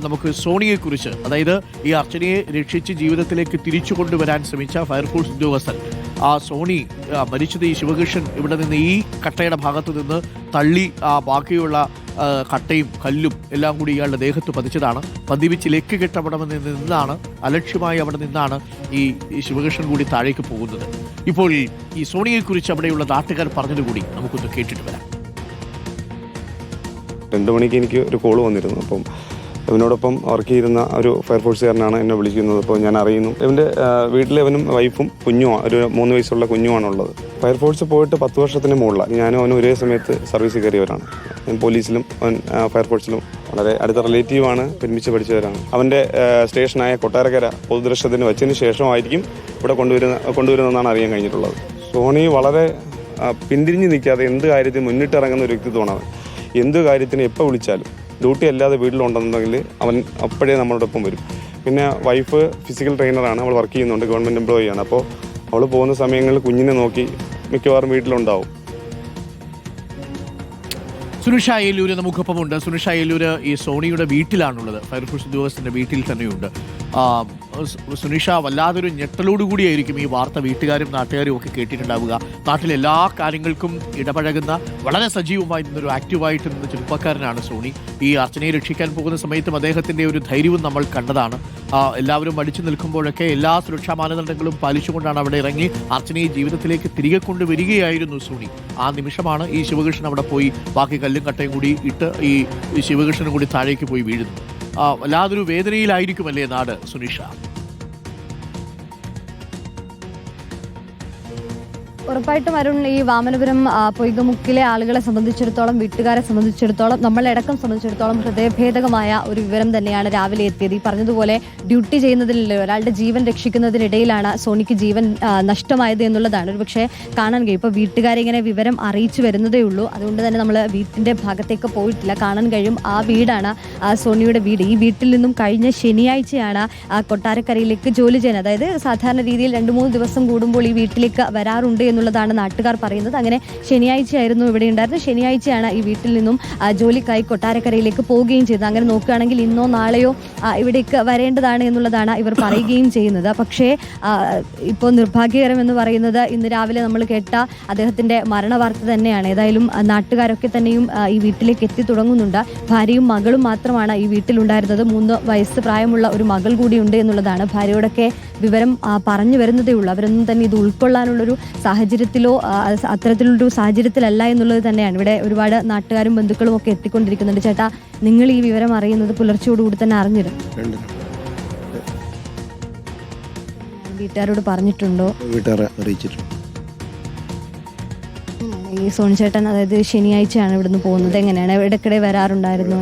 നമുക്ക് സോണിയെക്കുറിച്ച്, അതായത് ഈ അർച്ചനയെ രക്ഷിച്ച് ജീവിതത്തിലേക്ക് തിരിച്ചു കൊണ്ടുവരാൻ ശ്രമിച്ച ഫയർഫോഴ്സ് ഉദ്യോഗസ്ഥൻ സോണി മരിച്ചത് ഈ ശിവകൃഷ്ണൻ ഇവിടെ നിന്ന് ഈ കട്ടയുടെ ഭാഗത്ത് നിന്ന് തള്ളി ബാക്കിയുള്ള കട്ടയും കല്ലും എല്ലാം കൂടി ഇയാളുടെ ദേഹത്ത് പതിച്ചതാണ്. പതിവിച്ച് ലെക്ക് കെട്ടപ്പെടമെന്ന് നിന്നാണ്, അലക്ഷ്യമായി അവിടെ നിന്നാണ് ഈ ശിവകൃഷ്ണൻ കൂടി താഴേക്ക് പോകുന്നത്. ഇപ്പോൾ ഈ സോണിയെക്കുറിച്ച് അവിടെയുള്ള നാട്ടുകാർ പറഞ്ഞതുകൂടി നമുക്കൊന്ന് കേട്ടിട്ട് വരാം. 2 മണിക്ക് എനിക്ക് ഒരു കോള് വന്നിരുന്നു. അപ്പം ഇവനോടൊപ്പം വർക്ക് ചെയ്യുന്ന ഒരു ഫയർഫോഴ്സുകാരനാണ് എന്നെ വിളിക്കുന്നത്. അപ്പോൾ ഞാൻ അറിയുന്നു ഇവൻ്റെ വീട്ടിൽ ഇവനും വൈഫും കുഞ്ഞുമാണ്, ഒരു 3 വയസ്സുള്ള കുഞ്ഞുമാണുള്ളത്. ഫയർഫോഴ്സ് പോയിട്ട് 10 വർഷത്തിന് മുകളിലാണ്. ഞാനും അവനും ഒരേ സമയത്ത് സർവീസിൽ കയറിയവരാണ്. ഞാൻ പോലീസിലും അവൻ ഫയർഫോഴ്സിലും വളരെ അടുത്ത റിലേറ്റീവാണ്, ഒരുമിച്ച് പഠിച്ചവരാണ്. അവൻ്റെ സ്റ്റേഷനായ കൊട്ടാരക്കര പൊതുദർശനത്തിന് വെച്ചതിന് ശേഷമായിരിക്കും ഇവിടെ കൊണ്ടുവരുന്നതെന്നാണ് അറിയാൻ കഴിഞ്ഞിട്ടുള്ളത്. സോണി വളരെ പിന്തിരിഞ്ഞ് നിൽക്കാതെ എന്ത് കാര്യത്തിൽ മുന്നിട്ടിറങ്ങുന്ന ഒരു വ്യക്തിത്വമാണ്. എന്ത് കാര്യത്തിന് എപ്പോൾ വിളിച്ചാലും ഡ്യൂട്ടി അല്ലാതെ വീട്ടിലുണ്ടെന്നുണ്ടെങ്കിൽ അവൻ അപ്പോഴേ നമ്മളോടൊപ്പം വരും. പിന്നെ വൈഫ് ഫിസിക്കൽ ട്രെയിനറാണ്, അവൾ വർക്ക് ചെയ്യുന്നുണ്ട്, ഗവൺമെൻറ് എംപ്ലോയിയാണ്. അപ്പോൾ അവൾ പോകുന്ന സമയങ്ങളിൽ കുഞ്ഞിനെ നോക്കി മിക്കവാറും വീട്ടിലുണ്ടാവും. സുനിഷ അയ്യല്ലൂര് നമുക്കൊപ്പമുണ്ട്. സുനിഷ അയ്യല്ലൂര് ഈ സോണിയുടെ വീട്ടിലാണുള്ളത്, ഫയർഫോഴ്സ് ഉദ്യോഗസ്ഥന്റെ വീട്ടിൽ തന്നെയുണ്ട്. സുനിഷ, വല്ലാതൊരു ഞെട്ടലോടുകൂടിയായിരിക്കും ഈ വാർത്ത വീട്ടുകാരും നാട്ടുകാരും ഒക്കെ കേട്ടിട്ടുണ്ടാവുക. നാട്ടിലെ എല്ലാ കാര്യങ്ങൾക്കും ഇടപഴകുന്ന, വളരെ സജീവമായി നിന്നൊരു ആക്റ്റീവായിട്ട് നിന്ന ചെറുപ്പക്കാരനാണ് സോണി. ഈ അർച്ചനയെ രക്ഷിക്കാൻ പോകുന്ന സമയത്തും അദ്ദേഹത്തിന്റെ ഒരു ധൈര്യവും നമ്മൾ കണ്ടതാണ്. എല്ലാവരും അടിച്ചു നിൽക്കുമ്പോഴൊക്കെ എല്ലാ സുരക്ഷാ മാനദണ്ഡങ്ങളും പാലിച്ചുകൊണ്ടാണ് അവിടെ ഇറങ്ങി അർച്ചനയെ ജീവിതത്തിലേക്ക് തിരികെ കൊണ്ടുവരികയായിരുന്നു സോണി. ആ നിമിഷമാണ് ഈ ശിവകൃഷ്ണൻ അവിടെ പോയി ബാക്കി കല്ലും കട്ടയും കൂടി ഇട്ട് ഈ ശിവകൃഷ്ണനും കൂടി താഴേക്ക് പോയി വീഴുന്നത്. വല്ലാതൊരു വേദനയിലായിരിക്കുമല്ലേ നാട്, സുനിഷ? ഉറപ്പായിട്ടും അരുൺ, ഈ വാമനപുരം പൊയ്കമുക്കിലെ ആളുകളെ സംബന്ധിച്ചിടത്തോളം, വീട്ടുകാരെ സംബന്ധിച്ചിടത്തോളം, നമ്മളടക്കം സംബന്ധിച്ചിടത്തോളം ഹൃദയഭേദകമായ ഒരു വിവരം തന്നെയാണ് രാവിലെ എത്തിയത്. ഈ പറഞ്ഞതുപോലെ ഡ്യൂട്ടി ചെയ്യുന്നതിനിടെ ഒരാളുടെ ജീവൻ രക്ഷിക്കുന്നതിനിടയിലാണ് സോണിക്ക് ജീവൻ നഷ്ടമായത് എന്നുള്ളതാണ് ഒരു പക്ഷേ കാണാൻ കഴിയും. ഇപ്പോൾ വീട്ടുകാരെ ഇങ്ങനെ വിവരം അറിയിച്ചു വരുന്നതേ ഉള്ളൂ. അതുകൊണ്ട് തന്നെ നമ്മൾ വീട്ടിൻ്റെ ഭാഗത്തേക്ക് പോയിട്ടില്ല. കാണാൻ കഴിയും ആ വീടാണ് സോണിയുടെ വീട്. ഈ വീട്ടിൽ നിന്നും കഴിഞ്ഞ ശനിയാഴ്ചയാണ് കൊട്ടാരക്കരയിലേക്ക് ജോലി ചെയ്യുന്നത്. അതായത് സാധാരണ രീതിയിൽ 2-3 ദിവസം കൂടുമ്പോൾ ഈ വീട്ടിലേക്ക് വരാറുണ്ട് എന്നുള്ളതാണ് നാട്ടുകാർ പറയുന്നത്. അങ്ങനെ ശനിയാഴ്ചയായിരുന്നു ഇവിടെ ഉണ്ടായിരുന്നത്. ശനിയാഴ്ചയാണ് ഈ വീട്ടിൽ നിന്നും ജോലിക്കായി കൊട്ടാരക്കരയിലേക്ക് പോവുകയും ചെയ്തത്. അങ്ങനെ നോക്കുകയാണെങ്കിൽ ഇന്നോ നാളെയോ ഇവിടേക്ക് വരേണ്ടതാണ് എന്നുള്ളതാണ് ഇവർ പറയുകയും ചെയ്യുന്നത്. പക്ഷേ ഇപ്പോൾ നിർഭാഗ്യകരം എന്ന് പറയുന്നത് ഇന്ന് രാവിലെ നമ്മൾ കേട്ട അദ്ദേഹത്തിൻ്റെ മരണവാർത്ത തന്നെയാണ്. ഏതായാലും നാട്ടുകാരൊക്കെ തന്നെയും ഈ വീട്ടിലേക്ക് എത്തി തുടങ്ങുന്നുണ്ട്. ഭാര്യയും മകളും മാത്രമാണ് ഈ വീട്ടിലുണ്ടായിരുന്നത്. 3 വയസ്സ് പ്രായമുള്ള ഒരു മകൾ കൂടിയുണ്ട് എന്നുള്ളതാണ്. ഭാര്യയോടൊക്കെ വിവരം പറഞ്ഞു വരുന്നതേ ഉള്ളൂ. അവരൊന്നും തന്നെ ഇത് ഉൾക്കൊള്ളാനുള്ളൊരു സാഹചര്യത്തിലോ അത്തരത്തിലുള്ളൊരു സാഹചര്യത്തിലല്ല എന്നുള്ളത് തന്നെയാണ്. ഇവിടെ ഒരുപാട് നാട്ടുകാരും ബന്ധുക്കളും ഒക്കെ എത്തിക്കൊണ്ടിരിക്കുന്നുണ്ട്. ചേട്ടാ, നിങ്ങൾ ഈ വിവരം അറിയുന്നത് പുലർച്ചയോടുകൂടി തന്നെ അറിഞ്ഞിരുന്നു? വീട്ടുകാരോട് പറഞ്ഞിട്ടുണ്ടോ? വീട്ടുകാരെ അറിയിച്ചിട്ടുണ്ട്. ഈ സോണി ചേട്ടൻ, അതായത് ശനിയാഴ്ചയാണ് ഇവിടുന്ന് പോകുന്നത്. എങ്ങനെയാണ്, ഇടയ്ക്കിടെ വരാറുണ്ടായിരുന്നു?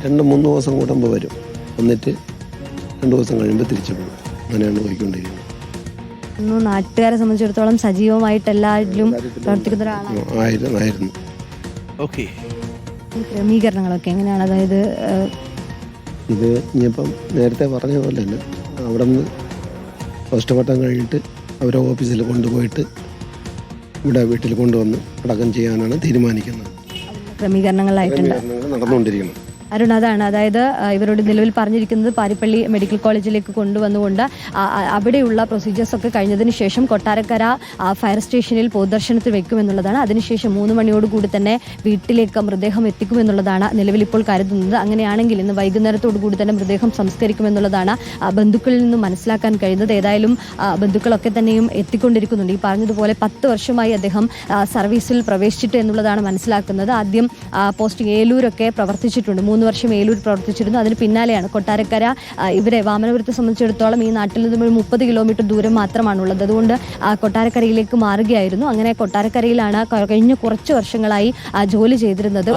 2-3 ദിവസം കൂടുമ്പോൾ വരും, എന്നിട്ട് 2 ദിവസം കഴിയുമ്പോൾ തിരിച്ചു പോകും. അങ്ങനെയാണ് പോയിക്കൊണ്ടിരിക്കുന്നത്. നാട്ടുകാരെ സംബന്ധിച്ചിടത്തോളം സജീവമായിട്ട് എല്ലാവരിലും പ്രവർത്തിക്കുന്ന ഒരാളായിരുന്നു. ക്രമീകരണങ്ങളൊക്കെ എങ്ങനെയാണ്? അതായത് ഇത് ഇനിയിപ്പം നേരത്തെ പറഞ്ഞ പോലെ തന്നെ അവിടെ നിന്ന് പോസ്റ്റ്മോർട്ടം കഴിഞ്ഞിട്ട് അവരെ ഓഫീസിൽ കൊണ്ടുപോയിട്ട് ഇവിടെ വീട്ടിൽ കൊണ്ടുവന്ന് അടക്കം ചെയ്യാനാണ് തീരുമാനിക്കുന്നത്. ക്രമീകരണങ്ങളായിട്ടുണ്ട് നടന്നുകൊണ്ടിരിക്കുന്നത്. അരുൺ, അതാണ്, അതായത് ഇവരോട് നിലവിൽ പറഞ്ഞിരിക്കുന്നത് പാരിപ്പള്ളി മെഡിക്കൽ കോളേജിലേക്ക് കൊണ്ടുവന്നുകൊണ്ട് അവിടെയുള്ള പ്രൊസീജിയേഴ്സൊക്കെ കഴിഞ്ഞതിന് ശേഷം കൊട്ടാരക്കര ഫയർ സ്റ്റേഷനിൽ പൊതുദർശനത്തിൽ വെക്കുമെന്നുള്ളതാണ്. അതിനുശേഷം 3 മണിയോടുകൂടി തന്നെ വീട്ടിലേക്ക് മൃതദേഹം എത്തിക്കുമെന്നുള്ളതാണ് നിലവിൽ ഇപ്പോൾ കരുതുന്നത്. അങ്ങനെയാണെങ്കിൽ ഇന്ന് വൈകുന്നേരത്തോടു കൂടി തന്നെ മൃതദേഹം സംസ്കരിക്കുമെന്നുള്ളതാണ് ബന്ധുക്കളിൽ നിന്നും മനസ്സിലാക്കാൻ കഴിയുന്നത്. ഏതായാലും ബന്ധുക്കളൊക്കെ തന്നെയും എത്തിക്കൊണ്ടിരിക്കുന്നുണ്ട്. ഈ പറഞ്ഞതുപോലെ 10 വർഷമായി അദ്ദേഹം സർവീസിൽ പ്രവേശിച്ചിട്ട് എന്നുള്ളതാണ് മനസ്സിലാക്കുന്നത്. ആദ്യം പോസ്റ്റിംഗ് ഏലൂരൊക്കെ പ്രവർത്തിച്ചിട്ടുണ്ട്. 3 വർഷം ഏലൂർ പ്രവർത്തിച്ചിരുന്നു. അതിന് പിന്നാലെയാണ് കൊട്ടാരക്കര. ഇവരെ വാമനപുരത്തെ സംബന്ധിച്ചിടത്തോളം ഈ നാട്ടിൽ നിന്നും ഒരു 30 കിലോമീറ്റർ ദൂരം മാത്രമാണുള്ളത്. അതുകൊണ്ട് കൊട്ടാരക്കരയിലേക്ക് മാറുകയായിരുന്നു. അങ്ങനെ കൊട്ടാരക്കരയിലാണ് കഴിഞ്ഞ കുറച്ച് വർഷങ്ങളായി ജോലി ചെയ്തിരുന്നത്.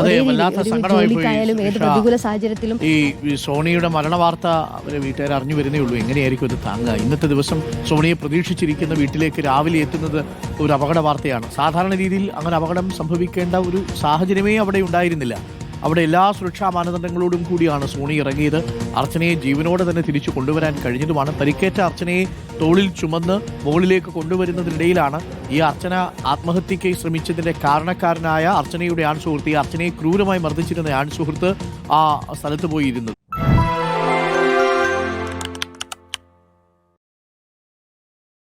ജോലിക്കായാലും ഏത് പ്രതികൂല സാഹചര്യത്തിലും. ഈ സോണിയുടെ മരണവാർത്ത അവരെ വീട്ടുകാർ അറിഞ്ഞു വരുന്നേ ഉള്ളൂ. എങ്ങനെയായിരിക്കും ഇത് താങ്ങുക? ഇന്നത്തെ ദിവസം സോണിയെ പ്രതീക്ഷിച്ചിരിക്കുന്ന വീട്ടിലേക്ക് രാവിലെ എത്തുന്നത് ഒരു അപകട വാർത്തയാണ്. സാധാരണ രീതിയിൽ അങ്ങനെ അപകടം സംഭവിക്കേണ്ട ഒരു സാഹചര്യമേ അവിടെ ഉണ്ടായിരുന്നില്ല. അവിടെ എല്ലാ സുരക്ഷാ മാനദണ്ഡങ്ങളോടും കൂടിയാണ് സോണി ഇറങ്ങിയത്. അർച്ചനയെ ജീവനോടെ തന്നെ തിരിച്ചു കൊണ്ടുവരാൻ കഴിഞ്ഞതുമാണ്. പരിക്കേറ്റ അർച്ചനയെ തോളിൽ ചുമന്ന് മുകളിലേക്ക് കൊണ്ടുവരുന്നതിനിടയിലാണ് ഈ അർച്ചന ആത്മഹത്യയ്ക്ക് ശ്രമിച്ചതിന്റെ കാരണക്കാരനായ അർച്ചനയുടെ ആൺസുഹൃത്ത്, ഈ അർച്ചനയെ ക്രൂരമായി മർദ്ദിച്ചിരുന്ന ആൺസുഹൃത്ത് ആ സ്ഥലത്ത് പോയിരുന്നത്.